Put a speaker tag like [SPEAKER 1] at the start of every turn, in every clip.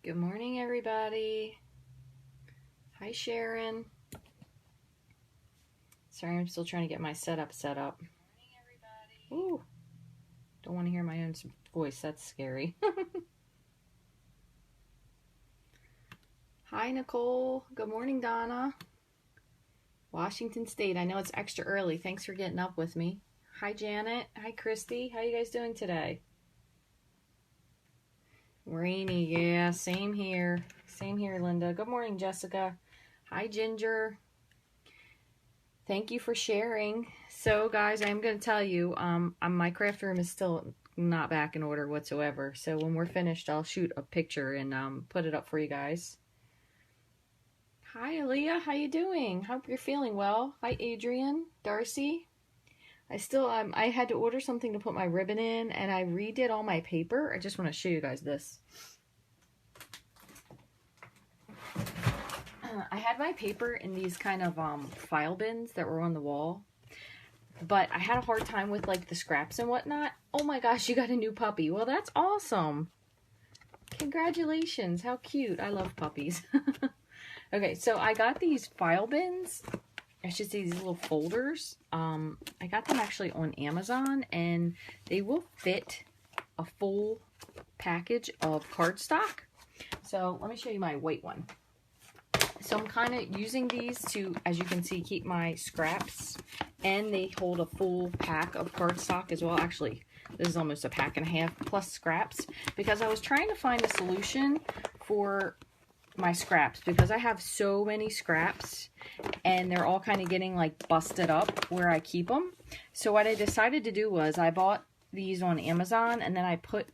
[SPEAKER 1] Good morning, everybody. Hi, Sharon. Sorry, I'm still trying to get my setup set up. Good morning, everybody. Ooh, don't want to hear my own voice. That's scary. Hi, Nicole. Good morning, Donna. Washington State. I know it's extra early. Thanks for getting up with me. Hi, Janet. Hi, Christy. How you guys doing today? Rainy, yeah, same here. Same here, Linda. Good morning, Jessica. Hi, Ginger. Thank you for sharing. So, guys, I'm going to tell you, my craft room is still not back in order whatsoever. So when we're finished, I'll shoot a picture and put it up for you guys. Hi, Aaliyah. How you doing? Hope you're feeling well. Hi, Adrian. Darcy. I had to order something to put my ribbon in, and I redid all my paper. I just want to show you guys this. I had my paper in these kind of file bins that were on the wall, but I had a hard time with like the scraps and whatnot. Oh my gosh, you got a new puppy. Well, that's awesome. Congratulations. How cute. I love puppies. Okay, so I got these file bins. I should say these little folders. I got them actually on Amazon, and they will fit a full package of cardstock. So let me show you my white one. So I'm kind of using these to, as you can see, keep my scraps, and they hold a full pack of cardstock as well. Actually, this is almost a pack and a half plus scraps, because I was trying to find a solution for my scraps, because I have so many scraps and they're all kind of getting like busted up where I keep them. So what I decided to do was I bought these on Amazon, and then I put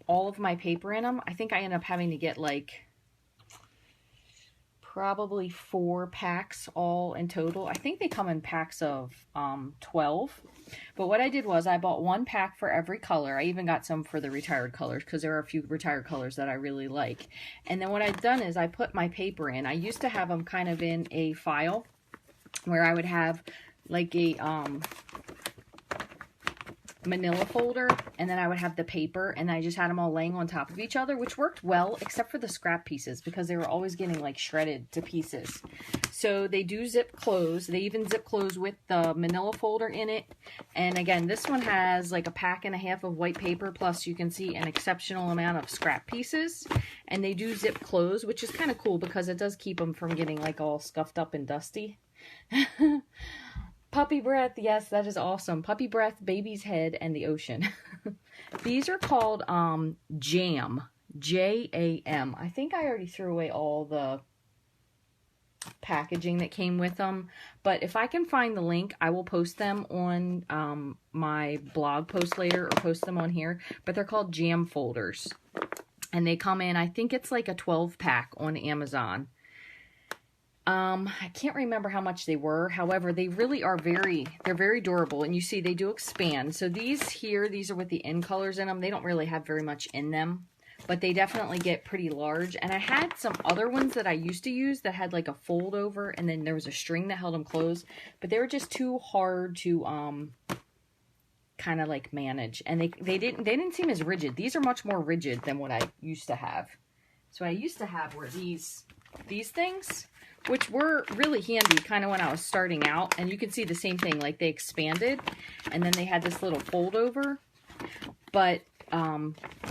[SPEAKER 1] all of my paper in them. I think I ended up having to get like probably 4 packs all in total. I think they come in packs of 12. But what I did was I bought 1 pack for every color. I even got some for the retired colors, because there are a few retired colors that I really like. And then what I've done is I put my paper in. I used to have them kind of in a file where I would have like a manila folder, and then I would have the paper, and I just had them all laying on top of each other, which worked well except for the scrap pieces, because they were always getting like shredded to pieces. So they do zip close. They even zip close with the manila folder in it. And again, this one has like a pack and a half of white paper, plus you can see an exceptional amount of scrap pieces, and they do zip close, which is kind of cool because it does keep them from getting like all scuffed up and dusty. Puppy breath, yes, that is awesome. Puppy breath, baby's head, and the ocean. These are called Jam, J-A-M. I think I already threw away all the packaging that came with them, but if I can find the link, I will post them on my blog post later, or post them on here. But they're called Jam folders, and they come in, I think it's like a 12-pack on Amazon. I can't remember how much they were. However, they really are they're very durable, and you see they do expand. So these are with the end colors in them. They don't really have very much in them, but they definitely get pretty large. And I had some other ones that I used to use that had like a fold over, and then there was a string that held them closed, but they were just too hard to kind of like manage, and they didn't seem as rigid. These are much more rigid than what I used to have. So I used to have were these things, which were really handy kind of when I was starting out. And you can see the same thing, like they expanded, and then they had this little fold over. But,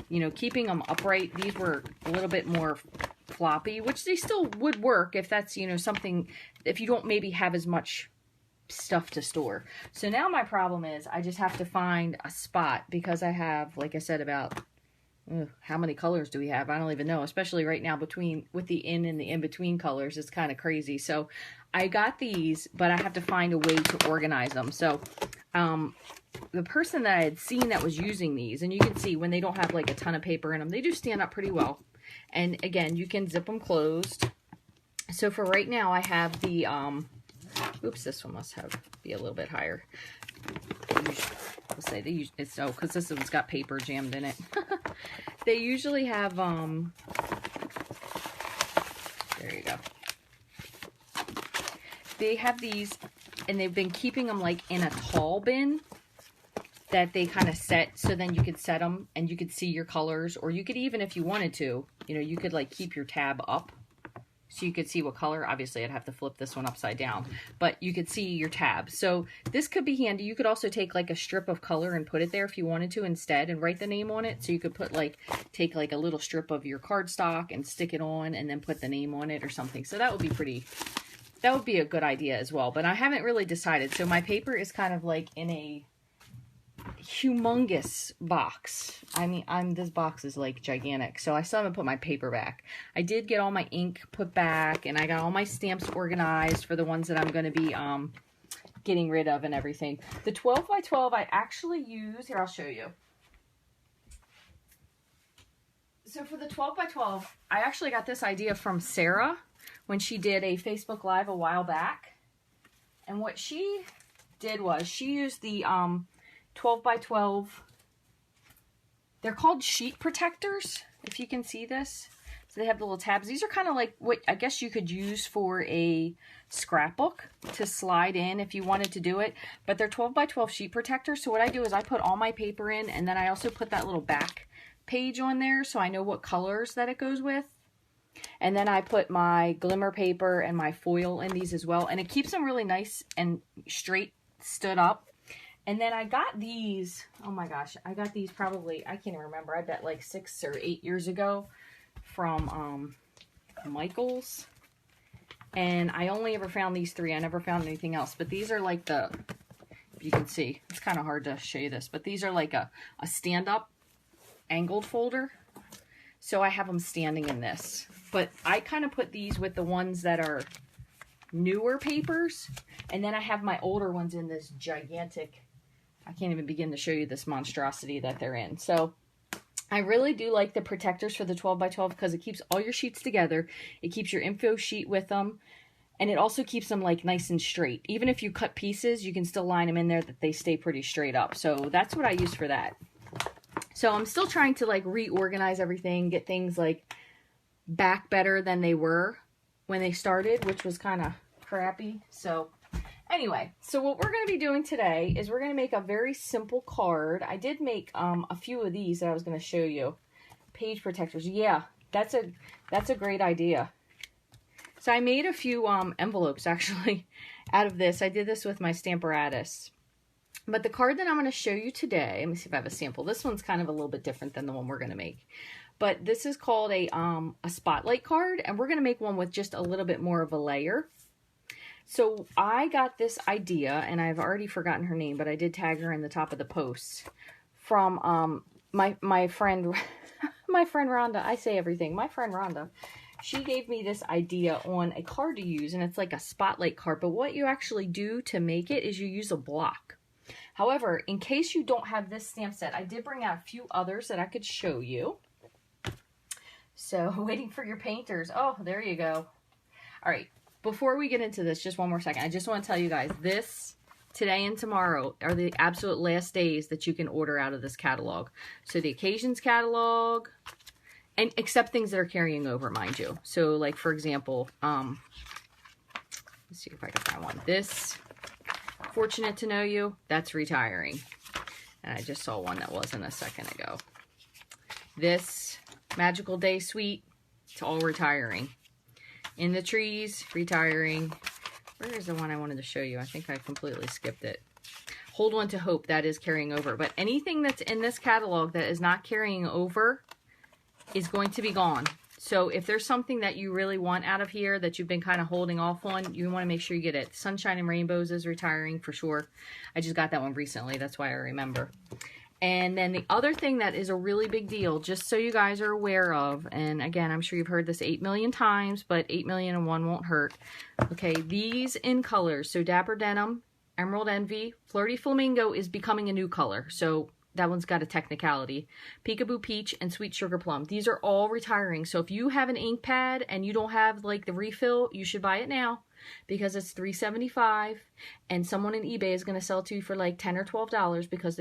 [SPEAKER 1] you know, keeping them upright, these were a little bit more floppy, which they still would work if that's, you know, something, if you don't maybe have as much stuff to store. So now my problem is I just have to find a spot, because I have, like I said, about how many colors do we have? I don't even know, especially right now with the in and the in-between colors. It's kind of crazy. So I got these, but I have to find a way to organize them. So the person that I had seen that was using these, and you can see when they don't have like a ton of paper in them, they do stand up pretty well. And again, you can zip them closed. So for right now, I have the, oops, this one must be a little bit higher. I'll say they usually, because this one's got paper jammed in it. They usually have, there you go. They have these, and they've been keeping them like in a tall bin. that they kind of set, so then you could set them and you could see your colors, or you could even, if you wanted to, you know, you could like keep your tab up so you could see what color. Obviously I'd have to flip this one upside down, but you could see your tab. So this could be handy. You could also take like a strip of color and put it there if you wanted to instead, and write the name on it. So you could put like, take like a little strip of your cardstock and stick it on and then put the name on it or something. So that would be pretty, that would be a good idea as well. But I haven't really decided. So my paper is kind of like in a humongous box. I mean, this box is like gigantic, so I still haven't put my paper back. I did get all my ink put back, and I got all my stamps organized for the ones that I'm going to be getting rid of and everything. The 12 by 12 I actually use, here I'll show you. So for the 12 by 12, I actually got this idea from Sarah when she did a Facebook Live a while back. And what she did was she used the 12 by 12, they're called sheet protectors, if you can see this. So they have the little tabs. These are kind of like what I guess you could use for a scrapbook to slide in if you wanted to do it. But they're 12 by 12 sheet protectors. So what I do is I put all my paper in, and then I also put that little back page on there so I know what colors that it goes with. And then I put my glimmer paper and my foil in these as well. And it keeps them really nice and straight stood up. And then I got these, oh my gosh, I got these probably, I can't even remember, I bet like 6 or 8 years ago from Michael's. And I only ever found these 3. I never found anything else. But these are like the, if you can see, it's kind of hard to show you this, but these are like a stand-up angled folder. So I have them standing in this. But I kind of put these with the ones that are newer papers. And then I have my older ones in this gigantic, I can't even begin to show you this monstrosity that they're in. So I really do like the protectors for the 12 by 12 because it keeps all your sheets together. It keeps your info sheet with them. And it also keeps them like nice and straight. Even if you cut pieces, you can still line them in there that they stay pretty straight up. So that's what I use for that. So I'm still trying to like reorganize everything, get things like back better than they were when they started, which was kind of crappy. So anyway, so what we're going to be doing today is we're going to make a very simple card. I did make a few of these that I was going to show you. Page protectors. Yeah, that's a great idea. So I made a few envelopes actually out of this. I did this with my Stamparatus. But the card that I'm going to show you today, let me see if I have a sample. This one's kind of a little bit different than the one we're going to make. But this is called a spotlight card, and we're going to make one with just a little bit more of a layer. So I got this idea, and I've already forgotten her name, but I did tag her in the top of the post, from my friend, my friend Rhonda. I say everything. My friend Rhonda. She gave me this idea on a card to use, and it's like a spotlight card. But what you actually do to make it is you use a block. However, in case you don't have this stamp set, I did bring out a few others that I could show you. So, waiting for your painters. Oh, there you go. All right. Before we get into this, just one more second. I just want to tell you guys, this, today and tomorrow, are the absolute last days that you can order out of this catalog. So, the Occasions catalog, and except things that are carrying over, mind you. So, like, for example, let's see if I can find one. This, Fortunate to Know You, that's retiring. And I just saw one that wasn't a second ago. This, Magical Day Suite, it's all retiring. In the Trees, retiring. Where is the one I wanted to show you? I think I completely skipped it. Hold On to Hope, that is carrying over. But anything that's in this catalog that is not carrying over is going to be gone. So if there's something that you really want out of here that you've been kind of holding off on, you want to make sure you get it. Sunshine and Rainbows is retiring for sure. I just got that one recently. That's why I remember. And then the other thing that is a really big deal, just so you guys are aware of, and again, I'm sure you've heard this 8 million times, but 8 million and one won't hurt. Okay, these in colors. So Dapper Denim, Emerald Envy, Flirty Flamingo is becoming a new color. So that one's got a technicality. Peekaboo Peach and Sweet Sugar Plum. These are all retiring. So if you have an ink pad and you don't have like the refill, you should buy it now because it's $3.75 and someone in eBay is going to sell it to you for like $10 or $12 because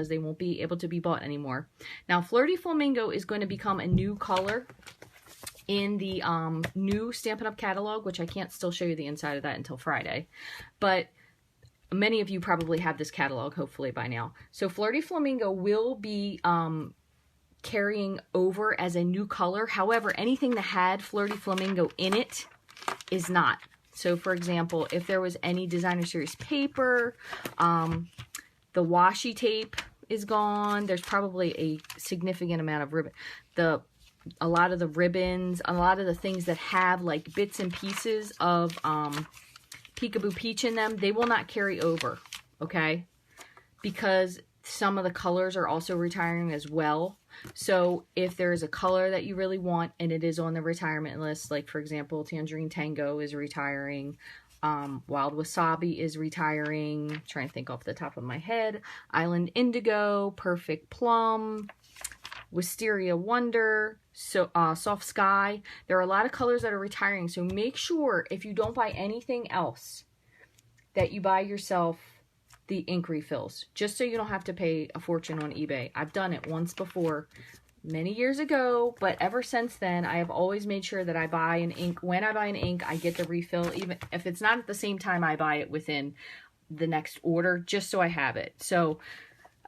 [SPEAKER 1] they won't be able to be bought anymore. Now Flirty Flamingo is going to become a new color in the new Stampin' Up! Catalog, which I can't still show you the inside of that until Friday. But many of you probably have this catalog, hopefully by now. So Flirty Flamingo will be carrying over as a new color. However, anything that had Flirty Flamingo in it is not. So for example, if there was any designer series paper, the washi tape is gone. There's probably a significant amount of ribbon. A lot of the ribbons, a lot of the things that have like bits and pieces of Peekaboo Peach in them, they will not carry over, okay? Because some of the colors are also retiring as well. So if there is a color that you really want and it is on the retirement list, like for example, Tangerine Tango is retiring, Wild Wasabi is retiring, I'm trying to think off the top of my head, Island Indigo, Perfect Plum, Wisteria Wonder, so Soft Sky. There are a lot of colors that are retiring, so make sure if you don't buy anything else that you buy yourself the ink refills, just so you don't have to pay a fortune on eBay. I've done it once before many years ago, but ever since then I have always made sure that I buy an ink. When I buy an ink, I get the refill, even if it's not at the same time I buy it within the next order, just so I have it. So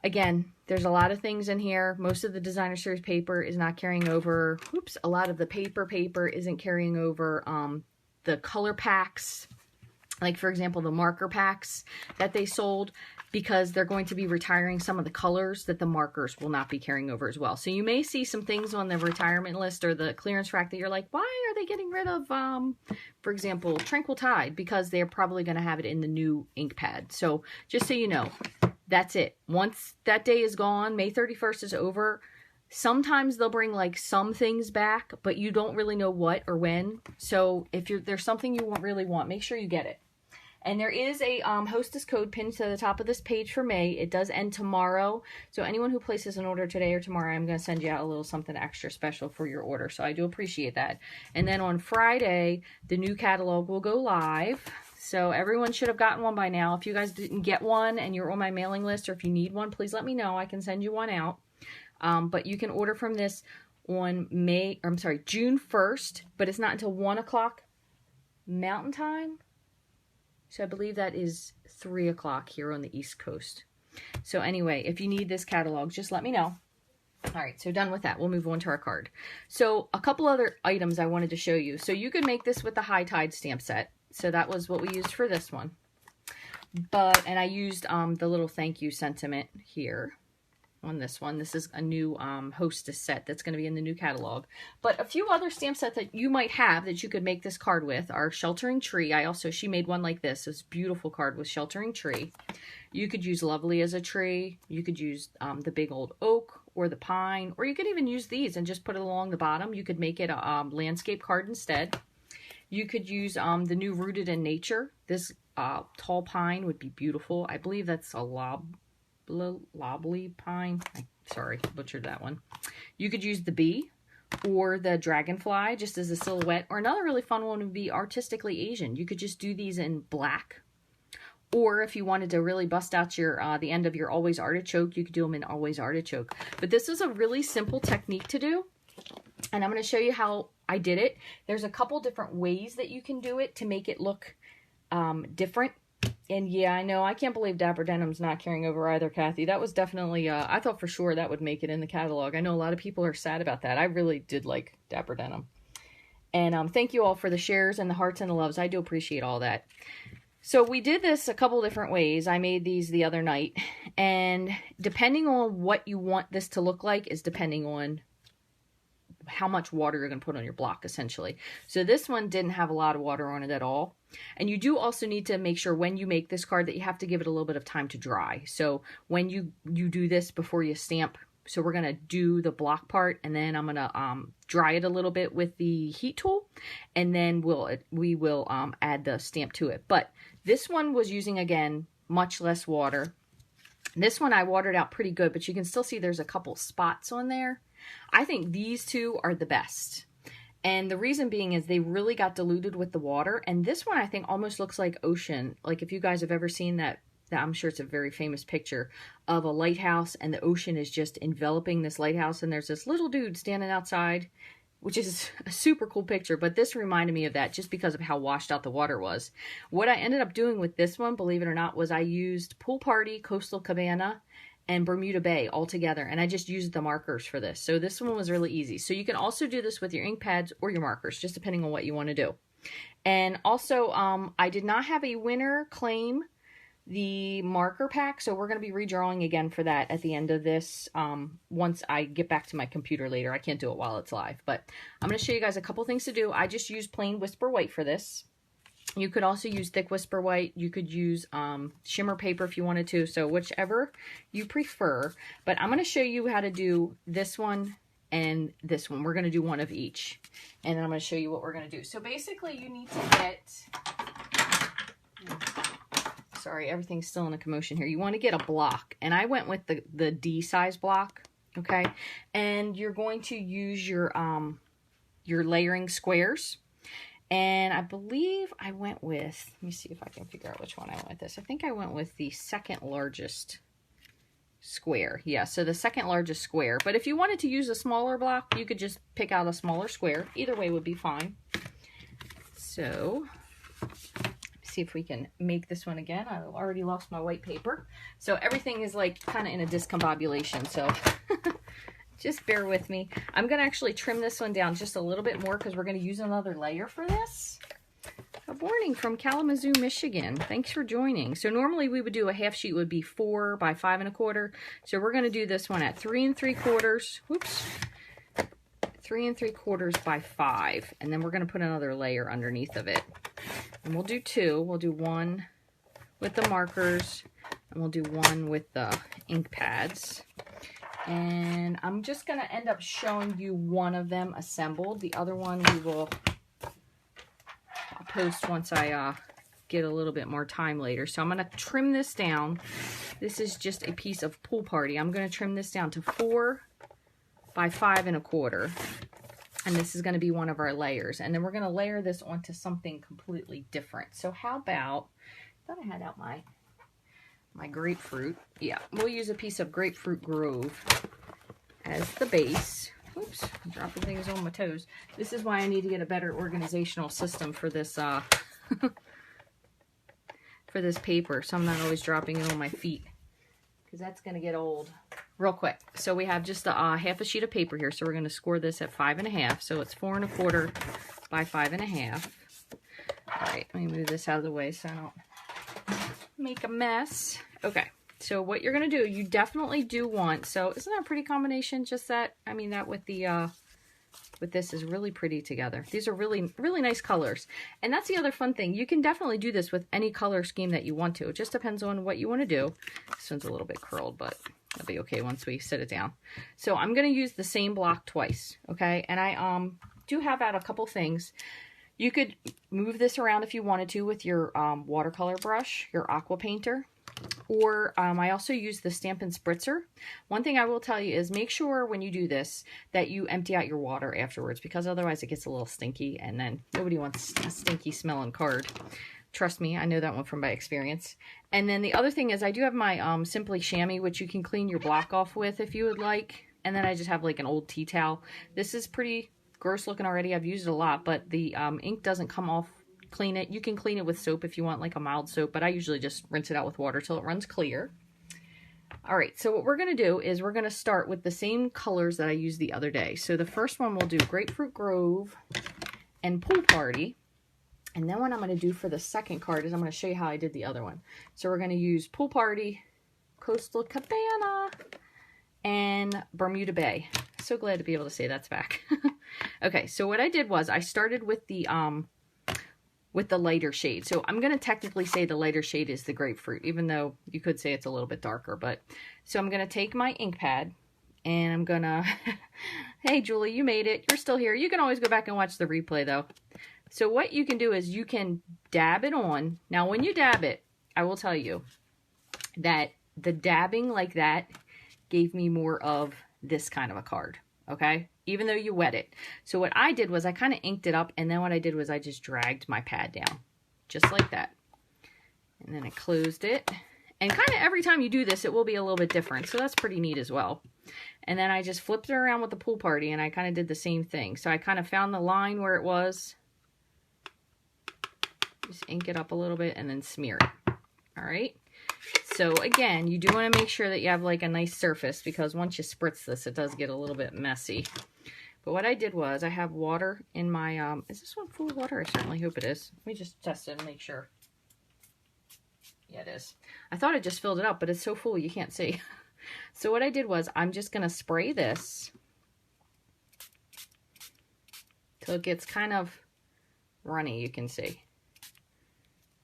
[SPEAKER 1] again, there's a lot of things in here. Most of the designer series paper is not carrying over. Oops, a lot of the paper isn't carrying over. The color packs, like for example, the marker packs that they sold, because they're going to be retiring some of the colors that the markers will not be carrying over as well. So you may see some things on the retirement list or the clearance rack that you're like, why are they getting rid of, for example, Tranquil Tide? Because they're probably going to have it in the new ink pad. So just so you know, that's it. Once that day is gone, May 31st is over. Sometimes they'll bring like some things back, but you don't really know what or when. So if there's something you really want, make sure you get it. And there is a hostess code pinned to the top of this page for May. It does end tomorrow. So anyone who places an order today or tomorrow, I'm going to send you out a little something extra special for your order. So I do appreciate that. And then on Friday, the new catalog will go live. So everyone should have gotten one by now. If you guys didn't get one and you're on my mailing list, or if you need one, please let me know. I can send you one out. But you can order from this on June 1st, but it's not until 1 o'clock Mountain Time. So I believe that is 3 o'clock here on the East Coast. So anyway, if you need this catalog, just let me know. All right, so done with that. We'll move on to our card. So a couple other items I wanted to show you. So you could make this with the High Tide stamp set. So that was what we used for this one. And I used the little thank you sentiment here on this one. This is a new hostess set that's going to be in the new catalog. But a few other stamp sets that you might have that you could make this card with are Sheltering Tree. She made one like this. This beautiful card with Sheltering Tree. You could use Lovely as a tree. You could use the big old oak or the pine, or you could even use these and just put it along the bottom. You could make it a landscape card instead. You could use the new Rooted in Nature. This tall pine would be beautiful. I believe that's a lobley pine. Sorry, butchered that one. You could use the bee or the dragonfly just as a silhouette. Or another really fun one would be Artistically Asian. You could just do these in black. Or if you wanted to really bust out your the end of your Always Artichoke, you could do them in Always Artichoke. But this is a really simple technique to do. And I'm going to show you how I did it. There's a couple different ways that you can do it to make it look different. And yeah, I know, I can't believe Dapper Denim's not carrying over either, Kathy. That was definitely, I thought for sure that would make it in the catalog. I know a lot of people are sad about that. I really did like Dapper Denim. And thank you all for the shares and the hearts and the loves. I do appreciate all that. So we did this a couple different ways. I made these the other night. And depending on what you want this to look like is depending on how much water you're going to put on your block, essentially. So this one didn't have a lot of water on it at all. And you do also need to make sure when you make this card that you have to give it a little bit of time to dry. So when you do this before you stamp, so we're going to do the block part, and then I'm going to dry it a little bit with the heat tool, and then we will add the stamp to it. But this one was using, again, much less water. This one I watered out pretty good, but you can still see there's a couple spots on there. I think these two are the best. And the reason being is they really got diluted with the water. And this one I think almost looks like ocean. Like if you guys have ever seen that I'm sure it's a very famous picture of a lighthouse and the ocean is just enveloping this lighthouse. And there's this little dude standing outside. which is a super cool picture, but this reminded me of that just because of how washed out the water was. What I ended up doing with this one, believe it or not, was I used Pool Party, Coastal Cabana, and Bermuda Bay all together, and I just used the markers for this. So this one was really easy. So you can also do this with your ink pads or your markers, just depending on what you want to do. And also, I did not have a winner claim the marker pack, so we're going to be redrawing again for that at the end of this once I get back to my computer later. I can't do it while it's live, but I'm going to show you guys a couple things to do. I just used plain Whisper White for this. You could also use thick Whisper White. You could use shimmer paper if you wanted to, so whichever you prefer. But I'm going to show you how to do this one and this one. We're going to do one of each, and then I'm going to show you what we're going to do. So basically you need to get... Sorry, everything's still in a commotion here. You want to get a block, and I went with the D size block, okay? And you're going to use your layering squares. And I believe I went with, let me see if I can figure out which one I went with this. I think I went with the second largest square. Yeah, so the second largest square. But if you wanted to use a smaller block, you could just pick out a smaller square. Either way would be fine. So... see if we can make this one again. I already lost my white paper. So everything is like kind of in a discombobulation. So just bear with me. I'm going to actually trim this one down just a little bit more because we're going to use another layer for this. Good morning from Kalamazoo, Michigan. Thanks for joining. So normally we would do a half sheet would be 4 by 5 1/4. So we're going to do this one at 3 3/4. Whoops. 3 3/4 by 5. And then we're going to put another layer underneath of it. And we'll do 2. We'll do 1 with the markers, and we'll do 1 with the ink pads. And I'm just going to end up showing you one of them assembled. The other one we will post once I get a little bit more time later. So I'm going to trim this down. This is just a piece of Pool Party. I'm going to trim this down to 4 by 5 1/4. And this is going to be one of our layers. And then we're going to layer this onto something completely different. So how about, I thought I had out my grapefruit. Yeah, we'll use a piece of Grapefruit Grove as the base. Oops, I'm dropping things on my toes. This is why I need to get a better organizational system for this for this paper, so I'm not always dropping it on my feet, because that's going to get old real quick. So we have just a half a sheet of paper here, so we're going to score this at 5 1/2. So it's 4 1/4 by 5 1/2. All right, let me move this out of the way so I don't make a mess. Okay, so what you're going to do, you definitely do want, so isn't that a pretty combination? Just that, I mean, that with the with this is really pretty together. These are really, really nice colors. And that's the other fun thing. You can definitely do this with any color scheme that you want to. It just depends on what you want to do. This one's a little bit curled, but it'll be okay once we set it down. So I'm going to use the same block twice, okay? And I do have out a couple things. You could move this around if you wanted to with your watercolor brush, your aqua painter. Or I also use the Stampin' Spritzer. One thing I will tell you is make sure when you do this that you empty out your water afterwards, because otherwise it gets a little stinky, and then nobody wants a stinky smelling card. Trust me, I know that one from my experience. And then the other thing is I do have my Simply Chamois, which you can clean your block off with if you would like. And then I just have like an old tea towel. This is pretty gross looking already. I've used it a lot, but the ink doesn't come off. Clean it. You can clean it with soap if you want, like a mild soap, but I usually just rinse it out with water till it runs clear. All right, so what we're going to do is we're going to start with the same colors that I used the other day. So the first one we'll do Grapefruit Grove and Pool Party. And then what I'm going to do for the second card is I'm going to show you how I did the other one. So we're going to use Pool Party, Coastal Cabana, and Bermuda Bay. So glad to be able to say that's back. Okay, so what I did was I started with the lighter shade. So I'm going to technically say the lighter shade is the grapefruit, even though you could say it's a little bit darker. But so I'm going to take my ink pad and I'm going to, hey Julie, you made it. You're still here. You can always go back and watch the replay though. So what you can do is you can dab it on. Now when you dab it, I will tell you that the dabbing like that gave me more of this kind of a card. Okay, even though you wet it. So what I did was I kind of inked it up, and then what I did was I just dragged my pad down, just like that. And then I closed it, And kind of every time you do this, it will be a little bit different. So that's pretty neat as well. And then I just flipped it around with the pool party and I kind of did the same thing. So I kind of found the line where it was. Just ink it up a little bit and then smear it. All right. So again, you do want to make sure that you have like a nice surface, because once you spritz this, it does get a little bit messy. But what I did was I have water in my, is this one full of water? I certainly hope it is. Let me just test it and make sure. Yeah, it is. I thought it just filled it up, but it's so full you can't see. So what I did was I'm just going to spray this till it gets kind of runny, you can see.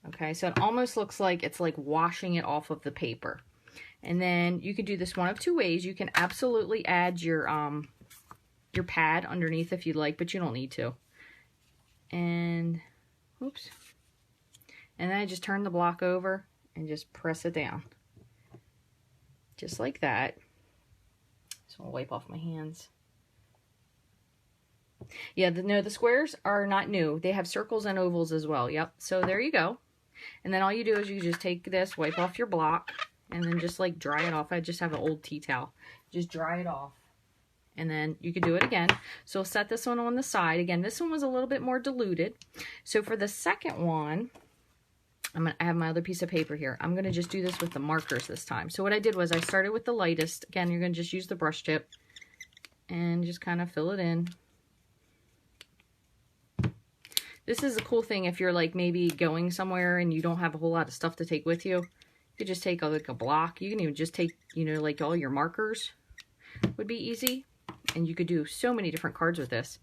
[SPEAKER 1] Okay, so it almost looks like it's like washing it off of the paper. And then you can do this one of two ways. You can absolutely add your pad underneath if you'd like, but you don't need to. And, oops. And then I just turn the block over and just press it down. Just like that. So I'll wipe off my hands. Yeah, no, the squares are not new. They have circles and ovals as well. Yep, so there you go. And then all you do is you just take this, wipe off your block, and then just like dry it off. I just have an old tea towel. Just dry it off. And then you can do it again. So I'll set this one on the side. Again, this one was a little bit more diluted. So for the second one, I have my other piece of paper here. I'm going to just do this with the markers this time. So what I did was I started with the lightest. Again, you're going to just use the brush tip and just kind of fill it in. This is a cool thing if you're like maybe going somewhere and you don't have a whole lot of stuff to take with you. You could just take like a block. You can even just take, you know, like all your markers would be easy. And you could do so many different cards with this.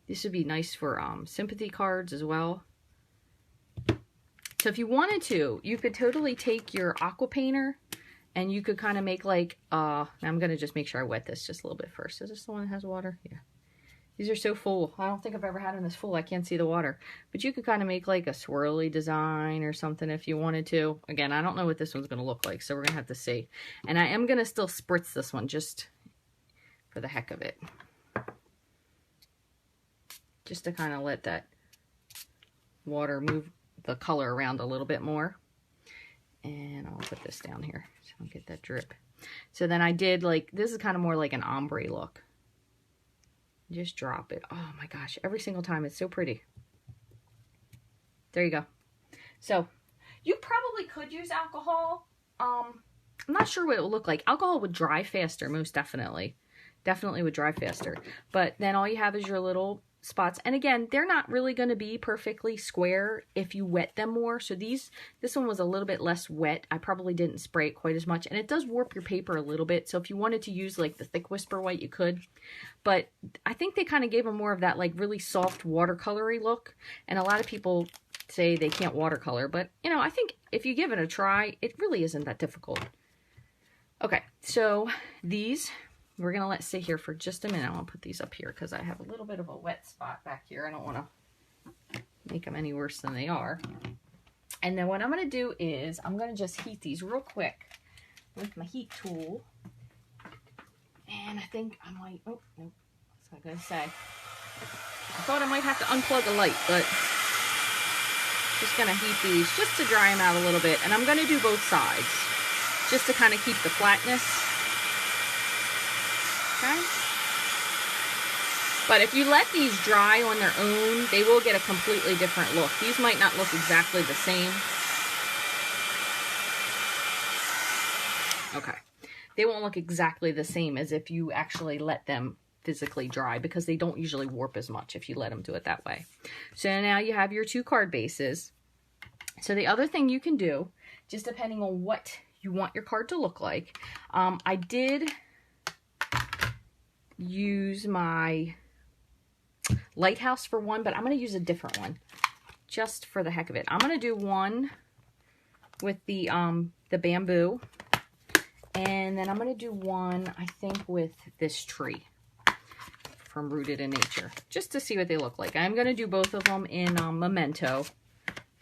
[SPEAKER 1] This would be nice for sympathy cards as well. So if you wanted to, you could totally take your aqua painter and you could kind of make like, I'm going to just make sure I wet this just a little bit first. Is this the one that has water? Yeah. These are so full. I don't think I've ever had them this full. I can't see the water. But you could kind of make like a swirly design or something if you wanted to. Again, I don't know what this one's going to look like, so we're going to have to see. And I am going to still spritz this one just for the heck of it. Just to kind of let that water move the color around a little bit more. And I'll put this down here so I don't get that drip. So then I did like, this is kind of more like an ombre look. Just drop it. Oh my gosh, every single time. It's so pretty. There you go. So you probably could use alcohol. I'm not sure what it will look like. Alcohol would dry faster, most definitely. Definitely would dry faster. But then all you have is your little spots. And again, they're not really going to be perfectly square if you wet them more. So this one was a little bit less wet. I probably didn't spray it quite as much. And it does warp your paper a little bit. So if you wanted to use like the thick Whisper White, you could. But I think they kind of gave them more of that like really soft watercolory look. And a lot of people say they can't watercolor. But, you know, I think if you give it a try, it really isn't that difficult. Okay, so these we're going to let sit here for just a minute. I'll put these up here because I have a little bit of a wet spot back here. I don't want to make them any worse than they are. And then what I'm going to do is I'm going to just heat these real quick with my heat tool. And I think I might, oh, nope, that's not going to say. I thought I might have to unplug a light, but just going to heat these just to dry them out a little bit. And I'm going to do both sides just to kind of keep the flatness. Okay. But if you let these dry on their own, they will get a completely different look. These might not look exactly the same. Okay. They won't look exactly the same as if you actually let them physically dry, because they don't usually warp as much if you let them do it that way. So now you have your two card bases. So the other thing you can do, just depending on what you want your card to look like, I did use my lighthouse for one, but I'm going to use a different one just for the heck of it. I'm going to do one with the bamboo, and then I'm going to do one, I think, with this tree from Rooted in Nature, just to see what they look like. I'm going to do both of them in Memento,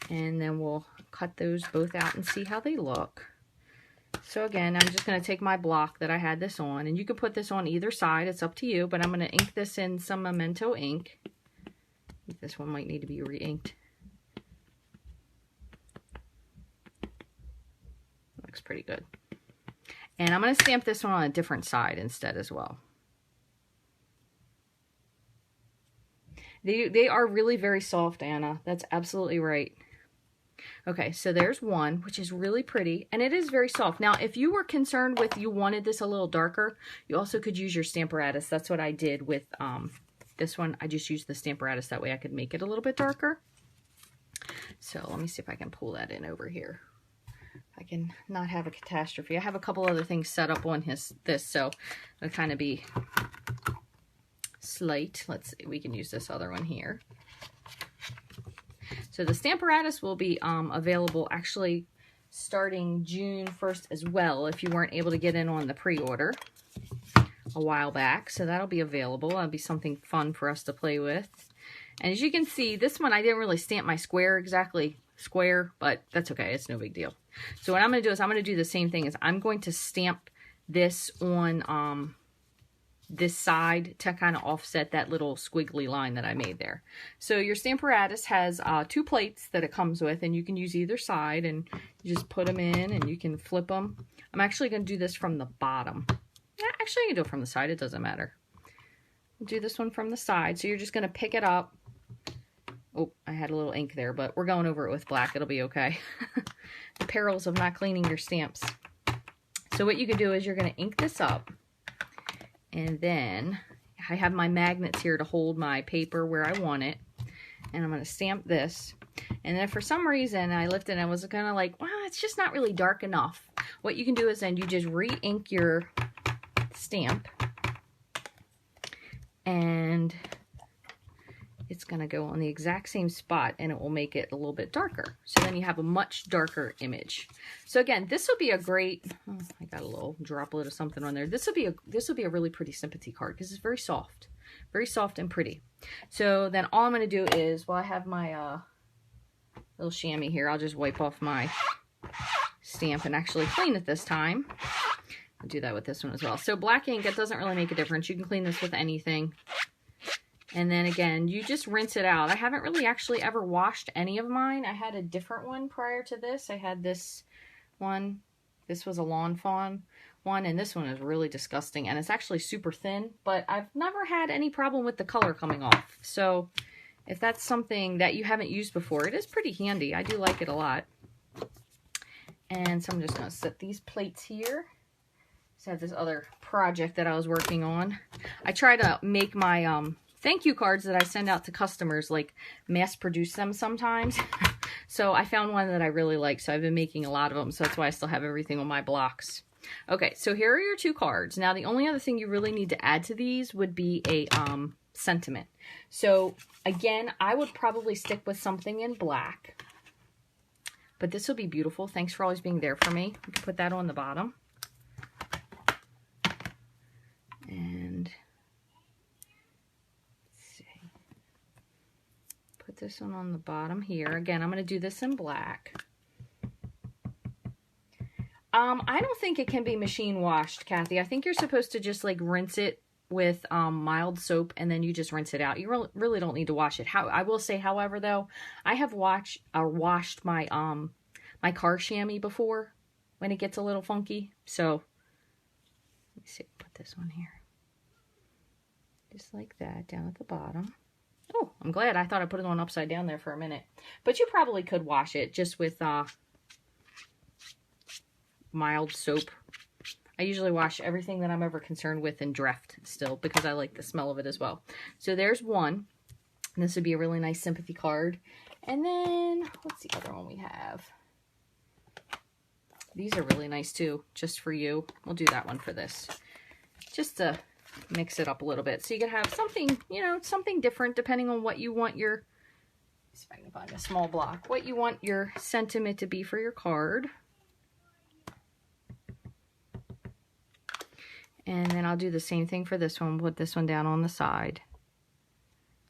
[SPEAKER 1] and then we'll cut those both out and see how they look. So again, I'm just going to take my block that I had this on, and you can put this on either side. It's up to you, but I'm going to ink this in some Memento ink. This one might need to be re-inked. looks pretty good. And I'm going to stamp this one on a different side instead as well. They are really very soft, Anna. That's absolutely right. Okay, so there's one, which is really pretty, and it is very soft. Now, if you were concerned with you wanted this a little darker, you also could use your Stamparatus. That's what I did with this one. I just used the Stamparatus. That way I could make it a little bit darker. So let me see if I can pull that in over here. I can not have a catastrophe. I have a couple other things set up on this, so it'll kind of be slight. Let's see, we can use this other one here. So the Stamparatus will be available actually starting June 1st as well, if you weren't able to get in on the pre-order a while back. So that'll be available. That'll be something fun for us to play with. And as you can see, this one I didn't really stamp my square exactly square, but that's okay. It's no big deal. So what I'm going to do is I'm going to do the same thing. I'm going to stamp this on this side to kind of offset that little squiggly line that I made there. So your Stamparatus has 2 plates that it comes with, and you can use either side, and you just put them in and you can flip them. I'm actually going to do this from the bottom. Actually, I can do it from the side. It doesn't matter. I'll do this one from the side. So you're just going to pick it up. Oh, I had a little ink there, but we're going over it with black. It'll be okay. The perils of not cleaning your stamps. So what you can do is you're going to ink this up. And then I have my magnets here to hold my paper where I want it. And I'm going to stamp this. And then if for some reason I lifted and I was kind of like, well, it's just not really dark enough. What you can do is then you just re-ink your stamp. And it's going to go on the exact same spot, and it will make it a little bit darker. So then you have a much darker image. So again, this will be a great, oh, I got a little droplet of something on there. This will be a really pretty sympathy card because it's very soft and pretty. So then all I'm going to do is, well, I have my little chamois here. I'll just wipe off my stamp and actually clean it this time. I'll do that with this one as well. So black ink, it doesn't really make a difference. You can clean this with anything. And then again, you just rinse it out. I haven't really actually ever washed any of mine. I had a different one prior to this. I had this one. This was a Lawn Fawn one, and this one is really disgusting. And it's actually super thin, but I've never had any problem with the color coming off. So if that's something that you haven't used before, it is pretty handy. I do like it a lot. And so I'm just going to set these plates here. So I have this other project that I was working on. I try to make my thank you cards that I send out to customers, like mass produce them sometimes. So I found one that I really like, so I've been making a lot of them, so that's why I still have everything on my blocks. Okay, so here are your 2 cards. Now the only other thing you really need to add to these would be a sentiment. So again, I would probably stick with something in black, but this will be beautiful. Thanks for always being there for me. You can put that on the bottom. And this one on the bottom here. Again, I'm going to do this in black. I don't think it can be machine washed, Kathy. I think you're supposed to just like rinse it with mild soap, and then you just rinse it out. You really don't need to wash it. I will say, however, though, I have washed my my car chamois before when it gets a little funky. So let me see. Put this one here, just like that, down at the bottom. Oh, I'm glad. I thought I put it on upside down there for a minute. But you probably could wash it just with mild soap. I usually wash everything that I'm ever concerned with in Dreft still, because I like the smell of it as well. So there's one. And this would be a really nice sympathy card. And then, what's the other one we have? These are really nice too, just for you. We'll do that one for this. Just to mix it up a little bit, so you can have something, you know, something different depending on what you want your, let's see if I can find a small block, what you want your sentiment to be for your card. And then I'll do the same thing for this one. Put this one down on the side,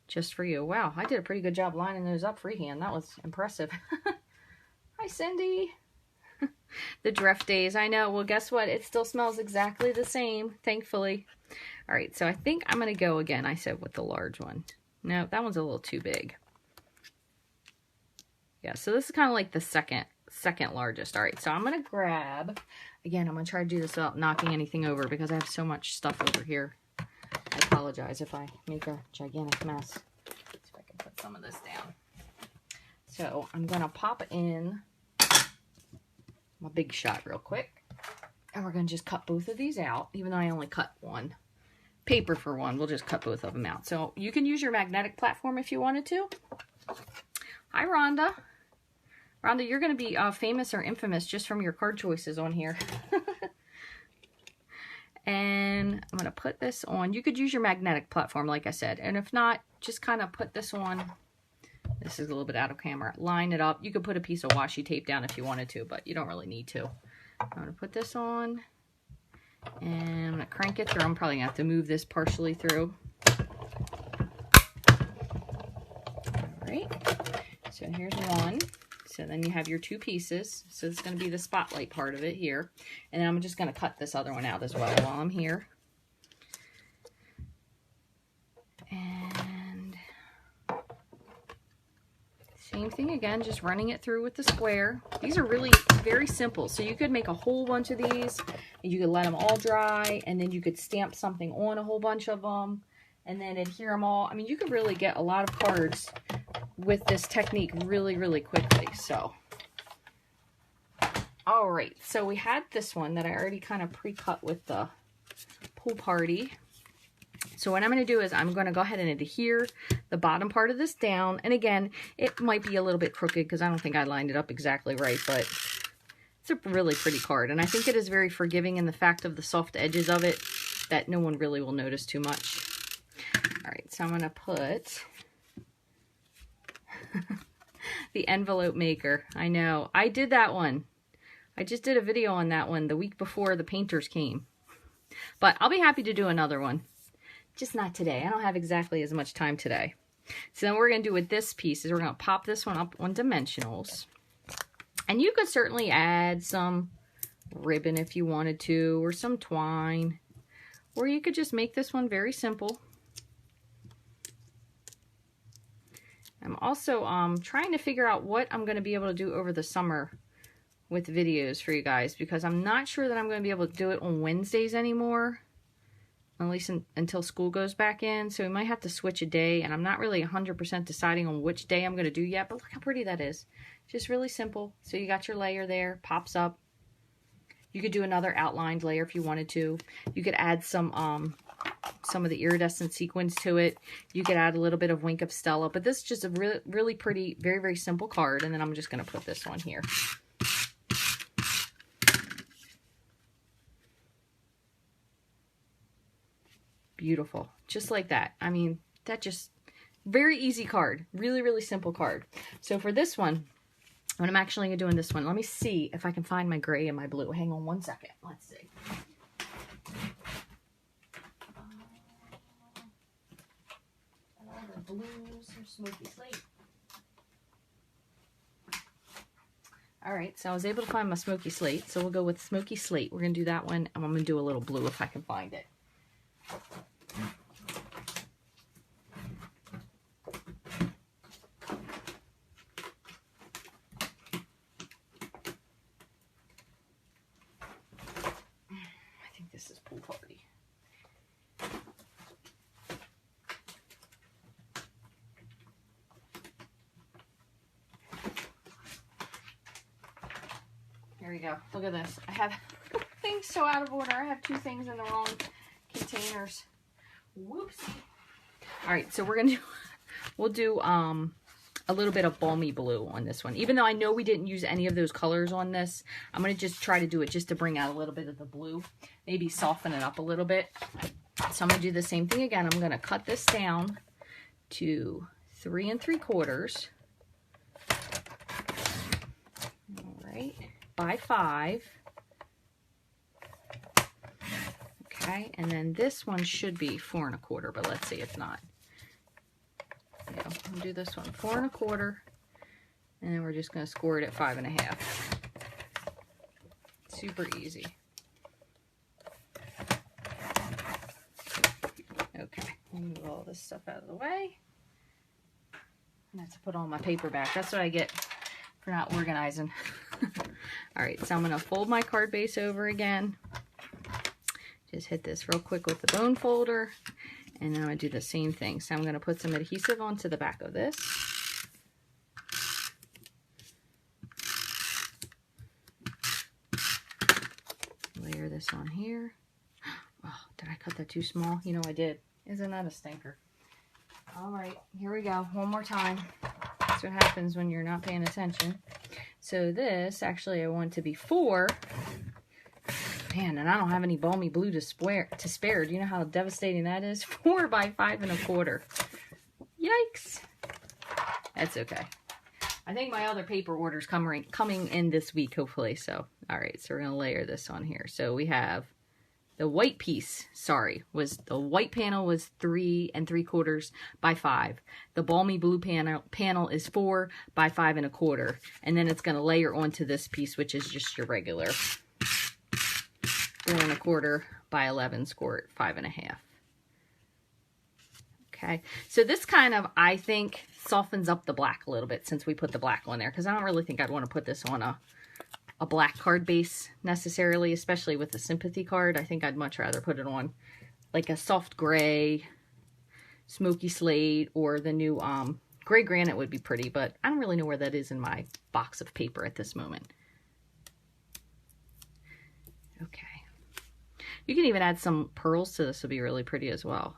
[SPEAKER 1] just for you. Wow, I did a pretty good job lining those up freehand. That was impressive. Hi, Cindy. The Dreft days, I know. Well, guess what? It still smells exactly the same, thankfully. All right, so I think I'm going to go again, I said, with the large one. No, that one's a little too big. Yeah, so this is kind of like the second second largest. All right, so I'm going to grab, again, I'm going to try to do this without knocking anything over because I have so much stuff over here. I apologize if I make a gigantic mess. See if I can put some of this down. So I'm going to pop in my Big Shot real quick. And we're going to just cut both of these out, even though I only cut one. Paper for one, we'll just cut both of them out. So you can use your magnetic platform if you wanted to. Hi, Rhonda. Rhonda, you're going to be famous or infamous just from your card choices on here. And I'm going to put this on. You could use your magnetic platform, like I said. And if not, just kind of put this on. This is a little bit out of camera. Line it up. You could put a piece of washi tape down if you wanted to, but you don't really need to. I'm going to put this on. And I'm going to crank it through. I'm probably going to have to move this partially through. Alright. So here's one. So then you have your two pieces. So it's going to be the spotlight part of it here. And then I'm just going to cut this other one out as well while I'm here. And same thing again, just running it through with the square. These are really very simple. So you could make a whole bunch of these, and you could let them all dry, and then you could stamp something on a whole bunch of them, and then adhere them all. I mean, you could really get a lot of cards with this technique really, really quickly. So, all right. So we had this one that I already kind of pre-cut with the pool party. So what I'm going to do is I'm going to go ahead and adhere the bottom part of this down. And again, it might be a little bit crooked because I don't think I lined it up exactly right, but it's a really pretty card. And I think it is very forgiving in the fact of the soft edges of it that no one really will notice too much. All right, so I'm going to put the envelope maker. I know. I did that one. I just did a video on that one the week before the painters came. But I'll be happy to do another one. Just not today. I don't have exactly as much time today. So then what we're going to do with this piece is we're going to pop this one up on dimensionals. And you could certainly add some ribbon if you wanted to, or some twine. Or you could just make this one very simple. I'm also trying to figure out what I'm going to be able to do over the summer with videos for you guys, because I'm not sure that I'm going to be able to do it on Wednesdays anymore. At least until school goes back in. So we might have to switch a day. And I'm not really 100% deciding on which day I'm going to do yet. But look how pretty that is. Just really simple. So you got your layer there. Pops up. You could do another outlined layer if you wanted to. You could add some of the iridescent sequins to it. You could add a little bit of Wink of Stella. But this is just a really, really pretty, very, very simple card. And then I'm just going to put this one here. Beautiful. Just like that. I mean, that just, very easy card. Really, really simple card. So for this one, when I'm actually doing this one, let me see if I can find my gray and my blue. Hang on one second. Let's see. The blues or smoky slate. All right, so I was able to find my smoky slate. So we'll go with smoky slate. We're going to do that one. And I'm going to do a little blue if I can find it. I think this is pool party. Here we go. Look at this. I have things so out of order. I have two things in the wrong containers. Whoopsie. All right, so we'll do a little bit of balmy blue on this one. Even though I know we didn't use any of those colors on this, I'm going to just try to do it just to bring out a little bit of the blue. Maybe soften it up a little bit. So I'm going to do the same thing again. I'm going to cut this down to 3 3/4. All right, by 5. Okay, and then this one should be 4 1/4, but let's see if not. Yeah, we'll do this one 4 1/4, and then we're just going to score it at 5 1/2. Super easy. Okay, I'll move all this stuff out of the way. And I have to put all my paper back. That's what I get for not organizing. All right, so I'm going to fold my card base over again. Just hit this real quick with the bone folder. And then I'm going to do the same thing. So I'm going to put some adhesive onto the back of this. Layer this on here. Oh, did I cut that too small? You know I did. Isn't that a stinker? All right, here we go. One more time. That's what happens when you're not paying attention. So this, actually, I want to be 4. Man, and I don't have any balmy blue to spare. Do you know how devastating that is? 4 by 5 1/4. Yikes. That's okay. I think my other paper order's coming in this week, hopefully. So, all right, so we're going to layer this on here. So we have the white piece, the white panel was 3 3/4 by 5. The balmy blue panel is 4 by 5 1/4. And then it's going to layer onto this piece, which is just your regular 4 1/4 by 11 squirt, 5 1/2. Okay, so this kind of, I think, softens up the black a little bit since we put the black on there, because I don't really think I'd want to put this on a black card base necessarily, especially with the sympathy card. I think I'd much rather put it on like a soft gray, smoky slate, or the new gray granite would be pretty, but I don't really know where that is in my box of paper at this moment. Okay. You can even add some pearls to this, would be really pretty as well.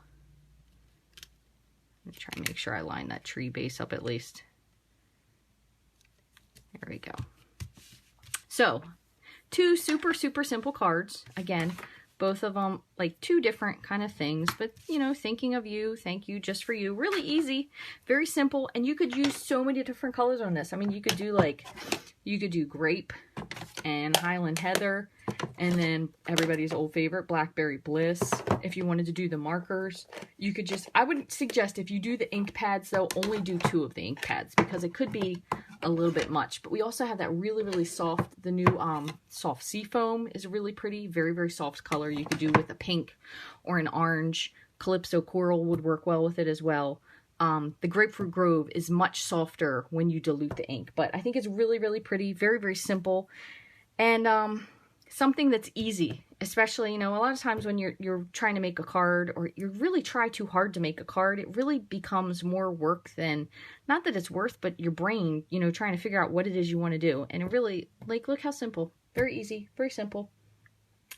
[SPEAKER 1] Let me try and make sure I line that tree base up at least. There we go. So, 2 super simple cards. Again, both of them like 2 different kind of things, but you know, thinking of you, thank you, just for you. Really easy, very simple, and you could use so many different colors on this. I mean, you could do grape and Highland Heather, and then everybody's old favorite, Blackberry Bliss. If you wanted to do the markers, you could just, I would suggest if you do the ink pads, though, only do 2 of the ink pads, because it could be a little bit much. But we also have that really soft, the new soft sea foam is really pretty, very soft color. You could do with a pink or an orange. Calypso Coral would work well with it as well. The Grapefruit Grove is much softer when you dilute the ink, but I think it's really pretty, very simple, and something that's easy, especially, you know, a lot of times when you're trying to make a card, or you really try too hard to make a card, it really becomes more work than, not that it's worth, but your brain, you know, trying to figure out what it is you want to do. And it really, like, look how simple, very easy, very simple.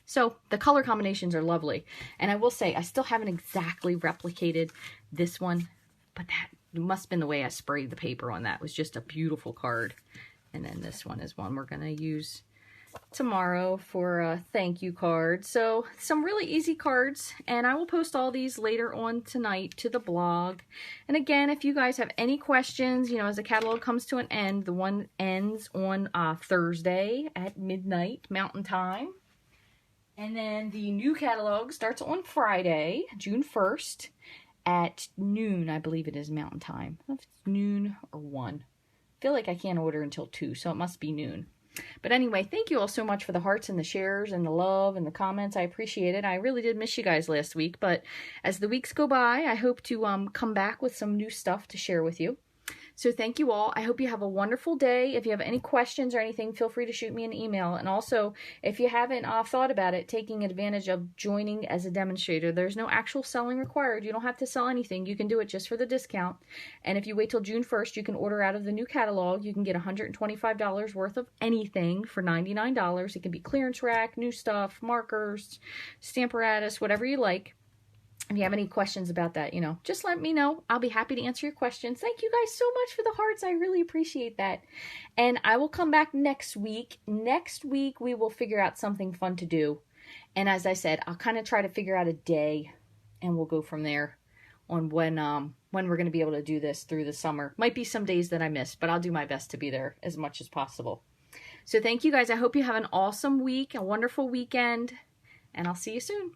[SPEAKER 1] So the color combinations are lovely. And I will say, I still haven't exactly replicated this one, but that must have been the way I sprayed the paper on that. It was just a beautiful card. And then this one is one we're going to use tomorrow for a thank you card. So some really easy cards, and I will post all these later on tonight to the blog. And again, if you guys have any questions, you know, as the catalog comes to an end, the one ends on Thursday at midnight Mountain Time. And then the new catalog starts on Friday, June 1st at noon, I believe it is Mountain Time. I don't know if it's noon or 1. I feel like I can't order until 2, so it must be noon. But anyway, thank you all so much for the hearts and the shares and the love and the comments. I appreciate it. I really did miss you guys last week, but as the weeks go by, I hope to come back with some new stuff to share with you. So thank you all. I hope you have a wonderful day. If you have any questions or anything, feel free to shoot me an email. And also, if you haven't thought about it, taking advantage of joining as a demonstrator, there's no actual selling required. You don't have to sell anything. You can do it just for the discount. And if you wait till June 1st, you can order out of the new catalog. You can get $125 worth of anything for $99. It can be clearance rack, new stuff, markers, Stamparatus, whatever you like. If you have any questions about that, you know, just let me know. I'll be happy to answer your questions. Thank you guys so much for the hearts. I really appreciate that. And I will come back next week. Next week, we will figure out something fun to do. And as I said, I'll kind of try to figure out a day, and we'll go from there on when we're going to be able to do this through the summer. Might be some days that I miss, but I'll do my best to be there as much as possible. So thank you guys. I hope you have an awesome week, a wonderful weekend, and I'll see you soon.